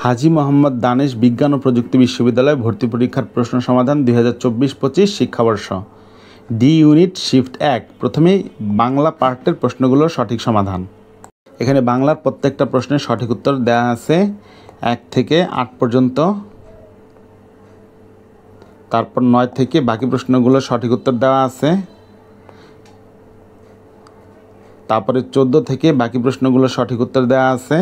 হাজী মোহাম্মদ দানেশ বিজ্ঞান ও প্রযুক্তি বিশ্ববিদ্যালয় ভর্তি পরীক্ষার প্রশ্ন সমাধান 2024-25 শিক্ষাবর্ষ। D unit shift 1। প্রথমেই বাংলা পার্টের প্রশ্নগুলোর সঠিক সমাধান। এখানে বাংলার প্রত্যেকটা প্রশ্নের সঠিক উত্তর দেওয়া আছে 1 থেকে 8 পর্যন্ত। তারপর 9 থেকে বাকি প্রশ্নগুলোর সঠিক উত্তর দেওয়া আছে। তারপরে 14 থেকে বাকি প্রশ্নগুলোর সঠিক উত্তর দেওয়া আছে।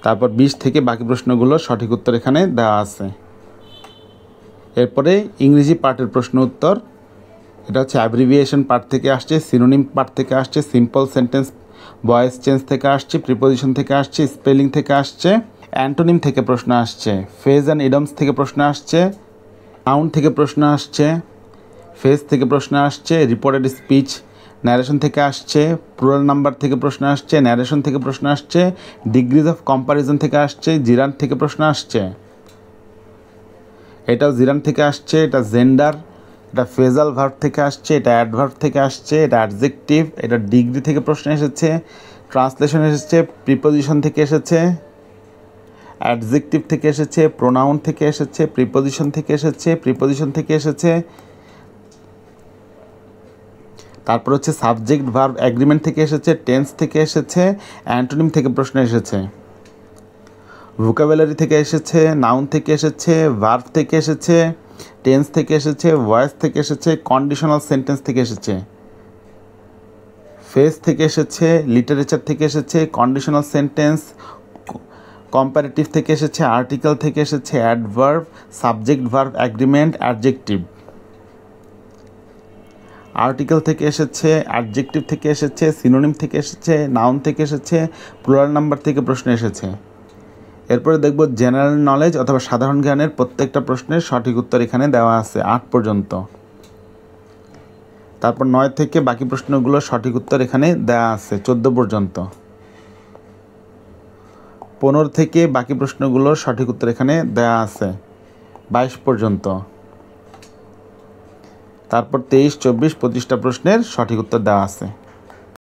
তারপর 20 থেকে বাকি প্রশ্নগুলোর সঠিক উত্তর এখানে দেওয়া আছে। এরপরে ইংরেজি পার্টের প্রশ্ন উত্তর, এটা হচ্ছে অ্যাব্রিভিয়েশন পার্ট থেকে আসছে, সিনোনিম পার্ট থেকে আসছে, সিম্পল সেন্টেন্স ভয়েস চেঞ্জ থেকে আসছে, প্রিপোজিশন থেকে আসছে, স্পেলিং থেকে আসছে, অ্যান্টোনিম থেকে প্রশ্ন আসছে, ফ্রেজ অ্যান্ড ইডমস থেকে প্রশ্ন আসছে, নাউন থেকে প্রশ্ন আসছে, ফেজ থেকে প্রশ্ন আসছে, রিপোর্টেড স্পিচ ন্যারেশন থেকে আসছে, প্লুরাল নাম্বার থেকে প্রশ্ন আসছে, ন্যারেশন থেকে প্রশ্ন আসছে, ডিগ্রিজ অফ কম্প্যারিজন থেকে আসছে, জিরান্ট থেকে প্রশ্ন আসছে, এটাও জিরান্ট থেকে আসছে, এটা জেন্ডার, এটা ফ্রেজাল ভার্ব থেকে আসছে, এটা অ্যাডভার্ব থেকে আসছে, এটা অ্যাডজেক্টিভ, এটা ডিগ্রি থেকে প্রশ্ন এসেছে, ট্রান্সলেশন এসেছে, প্রিপোজিশন থেকে এসেছে, অ্যাডজেক্টিভ থেকে এসেছে, প্রোনাউন থেকে এসেছে, প্রিপোজিশন থেকে এসেছে, প্রিপোজিশন থেকে এসেছে, তারপর হচ্ছে সাবজেক্ট ভার্ব অ্যাগ্রিমেন্ট থেকে এসেছে, টেন্স থেকে এসেছে, অ্যান্টোনিম থেকে প্রশ্ন এসেছে, ভোকাবুলারি থেকে এসেছে, নাউন থেকে এসেছে, ভার্ব থেকে এসেছে, টেন্স থেকে এসেছে, ভয়েস থেকে এসেছে, কন্ডিশনাল সেন্টেন্স থেকে এসেছে, ফেজ থেকে এসেছে, লিটারেচার থেকে এসেছে, কন্ডিশনাল সেন্টেন্স, কম্পারেটিভ থেকে এসেছে, আর্টিকেল থেকে এসেছে, adverb, subject verb agreement, adjective, article থেকে এসেছে, অ্যাডজেক্টিভ থেকে এসেছে, সিনোনিম থেকে এসেছে, নাউন থেকে এসেছে, প্লুরাল নাম্বার থেকে প্রশ্ন এসেছে। এরপরে দেখব জেনারেল নলেজ অথবা সাধারণ জ্ঞানের প্রত্যেকটা প্রশ্নের সঠিক উত্তর এখানে দেওয়া আছে 8 পর্যন্ত। তারপর 9 থেকে বাকি প্রশ্নগুলোর সঠিক উত্তর এখানে দেওয়া আছে 14 পর্যন্ত। 15 থেকে বাকি প্রশ্নগুলোর সঠিক উত্তর এখানে দেওয়া আছে 22 পর্যন্ত। তারপর 23, 24, 25টা প্রশ্নের সঠিক উত্তর দেওয়া আছে।